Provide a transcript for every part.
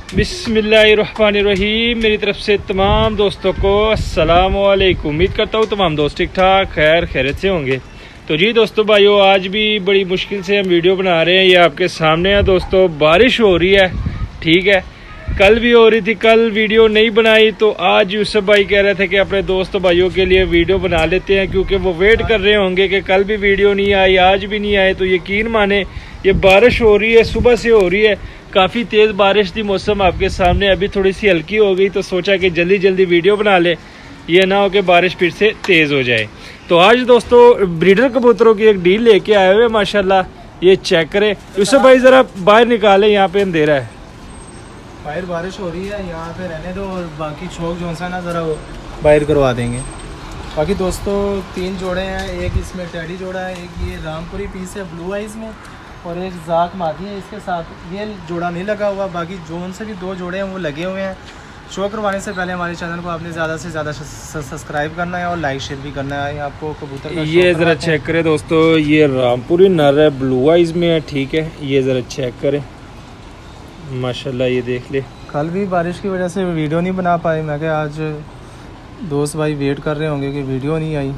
बिस्मिल्लाहिर्रहमानिर्रहीम। मेरी तरफ से तमाम दोस्तों को अस्सलाम वालेकुम। उम्मीद करता हूँ तमाम दोस्त ठीक ठाक खैरियत से होंगे। तो जी दोस्तों भाइयों, आज भी बड़ी मुश्किल से हम वीडियो बना रहे हैं। ये आपके सामने है दोस्तों, बारिश हो रही है, ठीक है। कल भी हो रही थी, कल वीडियो नहीं बनाई, तो आज यूसुफ भाई कह रहे थे कि अपने दोस्त भाइयों के लिए वीडियो बना लेते हैं, क्योंकि वो वेट कर रहे होंगे कि कल भी वीडियो नहीं आई, आज भी नहीं आए। तो यकीन माने ये बारिश हो रही है, सुबह से हो रही है, काफ़ी तेज़ बारिश थी। मौसम आपके सामने अभी थोड़ी सी हल्की हो गई, तो सोचा कि जल्दी जल्दी वीडियो बना ले, ये ना हो कि बारिश फिर से तेज़ हो जाए। तो आज दोस्तों ब्रीडर कबूतरों की एक डील लेके आए हुए माशाल्लाह। ये चेक करें यूसुफ भाई, ज़रा बाहर निकाले, यहाँ पे अंधेरा है, बाहर बारिश हो रही है, यहाँ पे रहने दो और बाकी शौक जो सा ना ज़रा बाहर करवा देंगे। बाकी दोस्तों 3 जोड़े हैं, एक इसमें टैडी जोड़ा है, एक ये रामपुरी पीस है ब्लू आइज़ में, और एक जाक मादी है इसके साथ। ये जोड़ा नहीं लगा हुआ, बाकी जोन से भी 2 जोड़े हैं वो लगे हुए हैं। शो करवाने से पहले हमारे चैनल को आपने ज़्यादा से ज़्यादा सब्सक्राइब करना है और लाइक शेयर भी करना है। आपको कबूतर का ये ज़रा चेक करें दोस्तों, ये रामपुरी नर है, ब्लू आइज़ में है, ठीक है। ये ज़रा चेक करें माशाल्लाह, ये देख ले। कल भी बारिश की वजह से वीडियो नहीं बना पाए, मैं क्या आज दोस्त भाई वेट कर रहे होंगे कि वीडियो नहीं आई,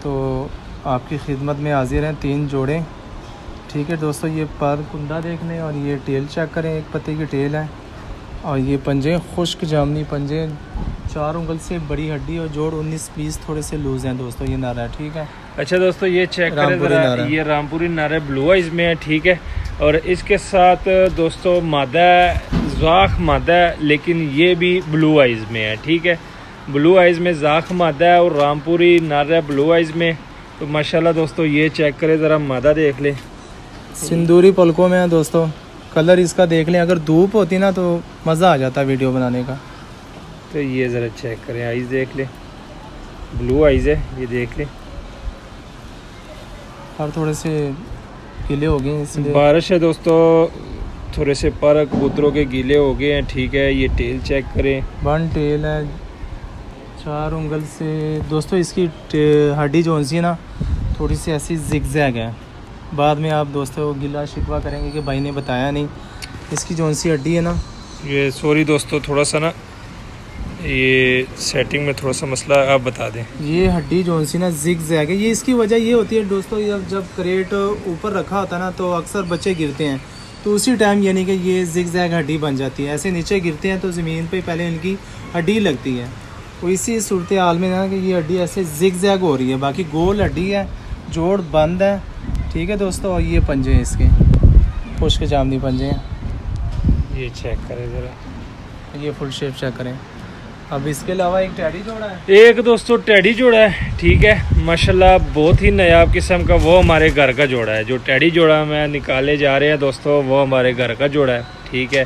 तो आपकी खिदमत में हाजिर हैं 3 जोड़े, ठीक है दोस्तों। ये पर कुंदा देख लें और ये टेल चेक करें, एक पत्ते की टेल है, और ये पंजे खुश्क जामनी पंजे, 4 उंगल से बड़ी हड्डी, और जोड़ 19-20 थोड़े से लूज हैं दोस्तों। ये नर है, ठीक है। अच्छा दोस्तों, ये चेक करें ज़रा, ये रामपुरी नर है, ब्लू आइज़ में है, ठीक है। और इसके साथ दोस्तों मादा जाख मादा है, लेकिन ये भी ब्लू आइज़ में है, ठीक है। ब्लू आइज़ में जाख मादा है और रामपुरी नर है ब्लू आइज़ में। तो माशाल्लाह दोस्तों, ये चेक करें ज़रा, मादा देख ले, सिंदूरी पलकों में है दोस्तों। कलर इसका देख लें, अगर धूप होती ना तो मज़ा आ जाता वीडियो बनाने का। तो ये ज़रा चेक करें, आइज़ देख ले, ब्लू आइज़ है, ये देख ले। और थोड़े से गीले हो गए इसलिए, बारिश है दोस्तों, थोड़े से पर कबूतरों के गीले हो गए हैं, ठीक है। ये टेल चेक करें, 1 टेल है, 4 उंगल से दोस्तों। इसकी हड्डी जो सी है ना, थोड़ी सी ऐसी जिगजैग है। बाद में आप दोस्तों गिला शिकवा करेंगे कि भाई ने बताया नहीं। इसकी जो सी हड्डी है ना, ये सॉरी दोस्तों, थोड़ा सा ना ये सेटिंग में थोड़ा सा मसला, आप बता दें। ये हड्डी जो सी ना जिगजैग है। ये इसकी वजह ये होती है दोस्तों, जब क्रेट ऊपर रखा होता है ना, तो अक्सर बच्चे गिरते हैं, तो उसी टाइम यानी कि ये जिगजैग हड्डी बन जाती है। ऐसे नीचे गिरते हैं तो ज़मीन पे पहले इनकी हड्डी लगती है, तो इसी सूरत हाल में ना कि ये हड्डी ऐसे जिगजैग हो रही है। बाकी गोल हड्डी है, जोड़ बंद है, ठीक है दोस्तों। और ये पंजे हैं इसके, खुश्क जामनी पंजे हैं। ये चेक करें ज़रा, ये फुल शेप चेक करें। अब इसके अलावा एक टैडी जोड़ा है, एक दोस्तों टैडी जोड़ा है, ठीक है। माशाल्लाह बहुत ही नायाब किस्म का, वो हमारे घर का जोड़ा है। जो टैडी जोड़ा मैं निकाले जा रहे हैं दोस्तों, वो हमारे घर का जोड़ा है, ठीक है।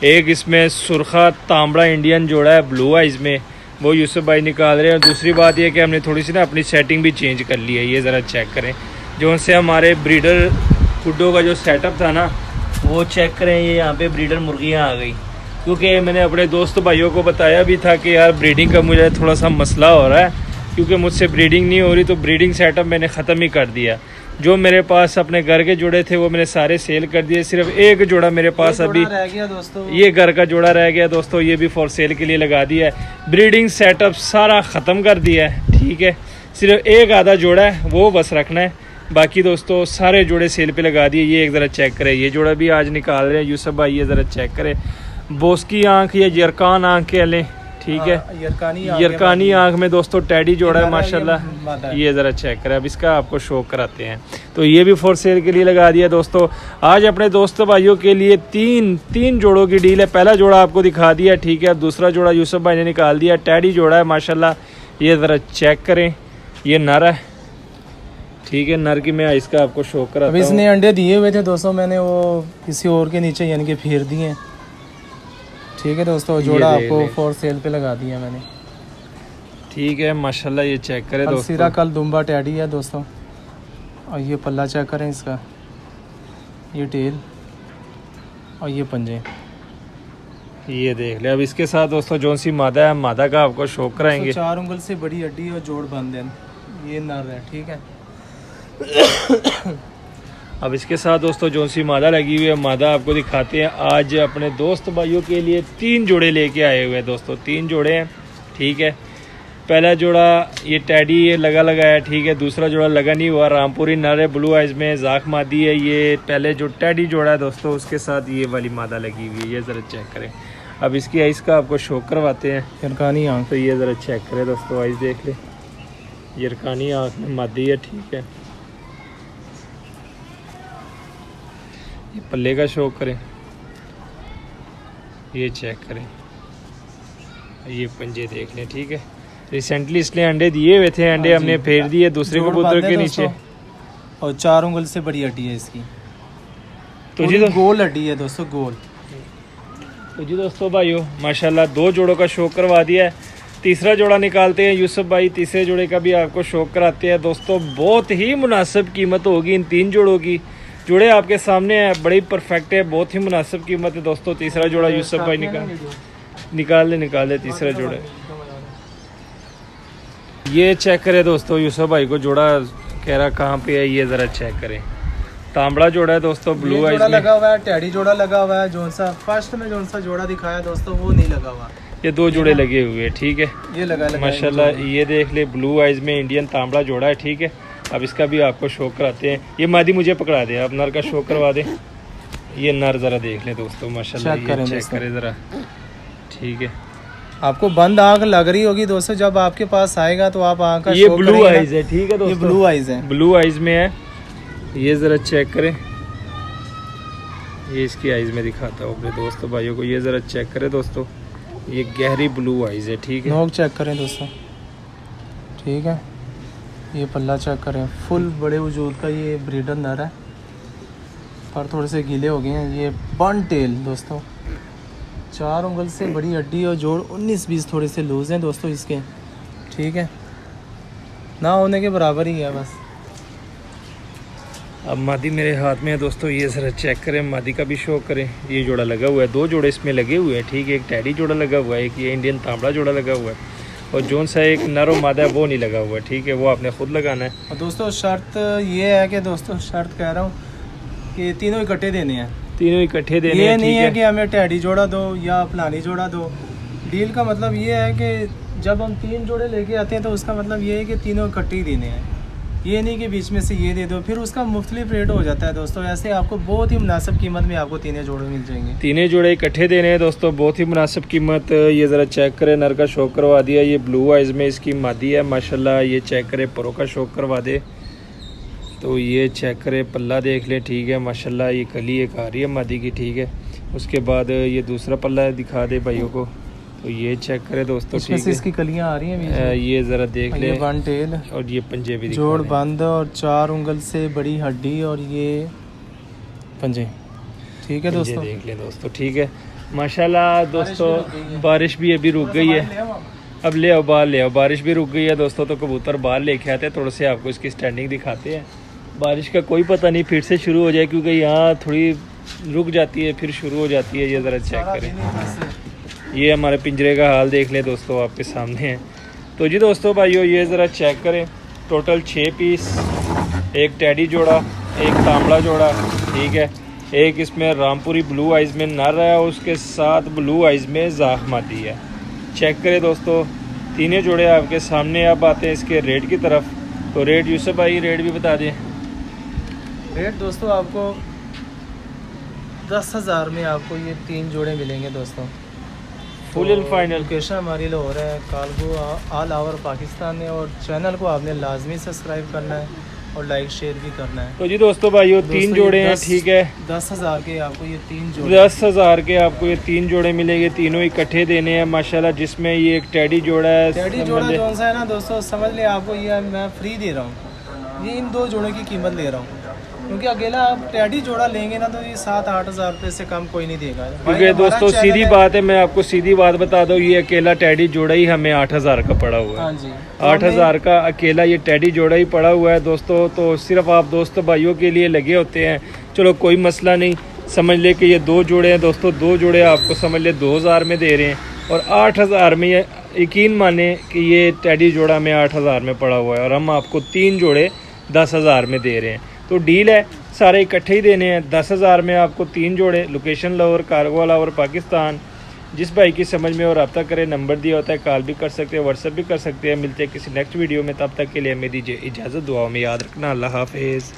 एक इसमें सुरखा तांबड़ा इंडियन जोड़ा है ब्लू आइज़ में, वो यूसुफ भाई निकाल रहे हैं। और दूसरी बात यह कि हमने थोड़ी सी ना अपनी सेटिंग भी चेंज कर ली है। ये ज़रा चेक करें, जो उनसे हमारे ब्रीडर खुडों का जो सेटअप था ना, वो चेक करें। ये यहाँ पे ब्रीडर मुर्गियाँ आ गई, क्योंकि मैंने अपने दोस्त भाइयों को बताया भी था कि यार ब्रीडिंग का मुझे थोड़ा सा मसला हो रहा है, क्योंकि मुझसे ब्रीडिंग नहीं हो रही। तो ब्रीडिंग सेटअप मैंने ख़त्म ही कर दिया। जो मेरे पास अपने घर के जोड़े थे वो मैंने सारे सेल कर दिए, सिर्फ एक जोड़ा मेरे पास अभी रह गया दोस्तों। ये घर का जोड़ा रह गया दोस्तों, ये भी फॉर सेल के लिए लगा दिया है। ब्रीडिंग सेटअप सारा ख़त्म कर दिया है, ठीक है। सिर्फ एक आधा जोड़ा है वो बस रखना है, बाकी दोस्तों सारे जोड़े सेल पे लगा दिए। ये एक ज़रा चेक करें, ये जोड़ा भी आज निकाल रहे हैं यूसुफ भाई। ये ज़रा चेक करें, बोस्की आँख या यरकान आँख के लें, ठीक है। यरकानी आँख में दोस्तों टैडी जोड़ा है माशाल्लाह। ये ज़रा चेक करें, अब इसका आपको शो कराते हैं। तो ये भी फॉर सेल के लिए लगा दिया दोस्तों। आज अपने दोस्त भाइयों के लिए तीन जोड़ों की डील है। पहला जोड़ा आपको दिखा दिया, ठीक है। अब दूसरा जोड़ा यूसुफ भाई ने निकाल दिया, टैडी जोड़ा है माशाल्लाह। ये ज़रा चेक करें, ये नर है, ठीक है। नर की मैं इसका आपको शो कराता हूं। इसने अंडे दिए हुए थे दोस्तों, मैंने वो किसी और के नीचे यानी कि फेर दिए, ठीक है दोस्तों। जोड़ा आपको फॉर सेल पे लगा दिया मैंने, ठीक है माशाल्लाह। ये चेक करें दोस्तों, सिरा कल दुम्बा टैडी है दोस्तों। और ये पल्ला चेक करें इसका, ये टेल और ये पंजे, ये देख ले। अब इसके साथ दोस्तों जोन सी मादा है, मादा का आपको शो कराएंगे। 4 उंगल से बड़ी हड्डी और जोड़ बंद है, ये नर है, ठीक है। अब इसके साथ दोस्तों जो सी मादा लगी हुई है मादा आपको दिखाते हैं। आज अपने दोस्त भाइयों के लिए 3 जोड़े लेके आए हुए हैं दोस्तों, 3 जोड़े हैं, ठीक है। पहला जोड़ा ये टैडी लगा है, ठीक है। दूसरा जोड़ा लगा नहीं हुआ, रामपुरी नर है, ब्लू आइज में, जाक मादी है। ये पहले जो टैडी जोड़ा है दोस्तों उसके साथ ये वाली मादा लगी हुई है, ये ज़रा चेक करें। अब इसकी आइज़ का आपको शो करवाते हैं। यरकानी आँख, तो ये ज़रा चेक करें दोस्तों, आइज़ देख ले, यरकानी आँख में मादी है, ठीक है। ये पल्ले का शो करें, ये चेक करें, ये पंजे देख लें, ठीक है। रिसेंटली इसलिए अंडे दिए हुए थे, अंडे हमने फेर दिए दूसरे कबूतर के नीचे। और 4 उंगल से बड़ी हड्डी है इसकी, तो जी गोल हड्डी है दोस्तों, गोल। तो जी दोस्तों भाइयों माशाल्लाह 2 जोड़ों का शौक करवा दिया है। तीसरा जोड़ा निकालते हैं यूसुफ भाई, तीसरे जोड़े का भी आपको शौक कराते हैं दोस्तों। बहुत ही मुनासिब कीमत होगी इन 3 जोड़ों की। जोड़े आपके सामने है, बड़ी परफेक्ट है, बहुत ही मुनासिब कीमत है दोस्तों। तीसरा जोड़ा यूसुफ भाई निकाल ले तीसरा जोड़ा। ये चेक करें दोस्तों, यूसुफ भाई को जोड़ा कह रहा कहाँ पे है, ये ज़रा चेक करें। तांबड़ा जोड़ा है दोस्तों, ब्लू आइज में लगा हुआ है, टैडी जोड़ा लगा हुआ है। जो सा फर्स्ट में जो सा जोड़ा दिखाया दोस्तों वो नहीं लगा हुआ, ये 2 जोड़े लगे हुए हैं, ठीक है। ये लगा माशाल्लाह ये देख ले, ब्लू आइज में इंडियन तांबड़ा जोड़ा है, ठीक है। अब इसका भी आपको शो कराते हैं। ये मादी मुझे पकड़ा दे, अब नर का शो करवा दे। ये नर ज़रा देख ले दोस्तों, माशाल्लाह ये चेक करें ज़रा, ठीक है। आपको बंद आँख लग रही होगी दोस्तों, जब आपके पास आएगा तो आप आँख का ये ब्लू आइज है, ठीक है दोस्तों, ये ब्लू आइज है, ब्लू आइज में है। ये ज़रा चेक करें, ये इसकी आइज में दिखाता हूँ अपने दोस्तों भाइयों को। ये ज़रा चेक करें दोस्तों, ये गहरी ब्लू आइज है, ठीक है। नोक चेक करें दोस्तों, ठीक है। ये पल्ला चेक करें, फुल बड़े वजूद का ये ब्रीडर नर है, पर थोड़े से गीले हो गए हैं। ये बन टेल दोस्तों, 4 उंगल से बड़ी हड्डी और जोड़ 19-20 थोड़े से लूज हैं दोस्तों इसके, ठीक है। ना होने के बराबर ही है बस। अब मादी मेरे हाथ में है दोस्तों, ये ज़रा चेक करें, मादी का भी शो करें। ये जोड़ा लगा हुआ है, 2 जोड़े इसमें लगे हुए हैं, ठीक है। एक टैडी जोड़ा लगा हुआ है, एक ये इंडियन तांबड़ा जोड़ा लगा हुआ है, और जोन सा एक नर और मादा है वो नहीं लगा हुआ है, ठीक है। वो आपने खुद लगाना है। और दोस्तों शर्त ये है कि दोस्तों, शर्त कह रहा हूँ कि तीनों इकट्ठे देने हैं, तीनों इकट्ठे देने ये हैं, नहीं ठीक है कि हमें टैडी जोड़ा दो या फलानी जोड़ा दो। डील का मतलब ये है कि जब हम 3 जोड़े लेके आते हैं तो उसका मतलब ये है कि तीनों इकट्ठे ही देने हैं। ये नहीं कि बीच में से ये दे दो, फिर उसका मुख्तलिफ रेट हो जाता है दोस्तों। ऐसे आपको बहुत ही मुनासिब कीमत में आपको 3 जोड़े मिल जाएंगे। 3 जोड़े इकट्ठे देने हैं दोस्तों, बहुत ही मुनासिब कीमत। ये ज़रा चेक करें, नर का शौक करवा दिया। ये ब्लू आइज में इसकी मादी है माशाल्लाह। ये चेक करें, परों का शौक करवा दे तो ये चेक करें, पल्ला देख ले, ठीक है माशाल्लाह। ये कली एक आ रही है मादी की, ठीक है। उसके बाद ये दूसरा पल्ला दिखा दे भाइयों को, तो ये चेक करें दोस्तों, ठीक है। इसकी कलियां आ रही हैं, ये ज़रा देख ले, वन टेल और ये पंजे भी जोड़ बंद और 4 उंगल से बड़ी हड्डी और ये पंजे, ठीक है दोस्तों। देख ले दोस्तों, ठीक है माशाल्लाह दोस्तों। बारिश भी अभी रुक गई है, अब ले आओ बाहर ले आओ। बारिश भी रुक गई है दोस्तों, तो कबूतर बाहर लेके आते हैं, थोड़े से आपको इसकी स्टैंडिंग दिखाते हैं। बारिश का कोई पता नहीं फिर से शुरू हो जाए, क्योंकि यहाँ थोड़ी रुक जाती है फिर शुरू हो जाती है। ये ज़रा चेक करें, ये हमारे पिंजरे का हाल देख लें दोस्तों, आपके सामने है। तो जी दोस्तों भाइयों, ये ज़रा चेक करें, टोटल 6 पीस, एक टैडी जोड़ा, एक तांबड़ा जोड़ा, ठीक है। एक इसमें रामपुरी ब्लू आइज में नर है, उसके साथ ब्लू आइज में जाख मादी है। चेक करें दोस्तों, 3 जोड़े आपके सामने। अब आते हैं इसके रेट की तरफ। तो रेट यूसुफ भाई रेट भी बता दें। रेट दोस्तों आपको 10,000 में आपको ये 3 जोड़े मिलेंगे दोस्तों, फुल एंड फाइनल। लोकेशन हमारी लाहौर है, कालगो ऑल ओवर पाकिस्तान में। और चैनल को आपने लाजमी सब्सक्राइब करना है और लाइक शेयर भी करना है। तो जी दोस्तों भाइयों, 3 जोड़े हैं, ठीक है। 10,000 के आपको ये 3 जोड़े, 10,000 के आपको ये 3 जोड़े मिलेंगे। तीनों इकट्ठे देने हैं माशाल्लाह, जिसमें ये एक टैडी जोड़ा है। टैडी जोड़ा कौन सा है ना दोस्तों, समझ ले आपको, ये मैं फ्री दे रहा हूँ। ये इन 2 जोड़ों की कीमत ले रहा हूँ, क्योंकि अकेला आप टैडी जोड़ा लेंगे ना तो ये 7-8 हज़ार रुपये से कम कोई नहीं देगा। क्योंकि दोस्तों सीधी बात है, मैं आपको सीधी बात बता दूं, ये अकेला टैडी जोड़ा ही हमें 8,000 का पड़ा हुआ है। हाँ जी, 8,000 का अकेला ये टैडी जोड़ा ही पड़ा हुआ है दोस्तों। तो सिर्फ आप दोस्त भाइयों के लिए लगे होते हैं, चलो कोई मसला नहीं। समझ ले कि ये 2 जोड़े हैं दोस्तों, 2 जोड़े आपको समझ ले 2,000 में दे रहे हैं, और 8,000 में यकीन माने कि ये टैडी जोड़ा में 8,000 में पड़ा हुआ है, और हम आपको 3 जोड़े 10,000 में दे रहे हैं। तो डील है, सारे इकट्ठे ही देने हैं। 10,000 में आपको 3 जोड़े। लोकेशन लाहौर, कार्गो वाला और पाकिस्तान। जिस भाई की समझ में और रब्ता करें, नंबर दिया होता है, कॉल भी कर सकते हैं, व्हाट्सएप भी कर सकते हैं। मिलते हैं किसी नेक्स्ट वीडियो में, तब तक के लिए हमें दीजिए इजाज़त। दुआओं में याद रखना। अल्लाह हाफिज़।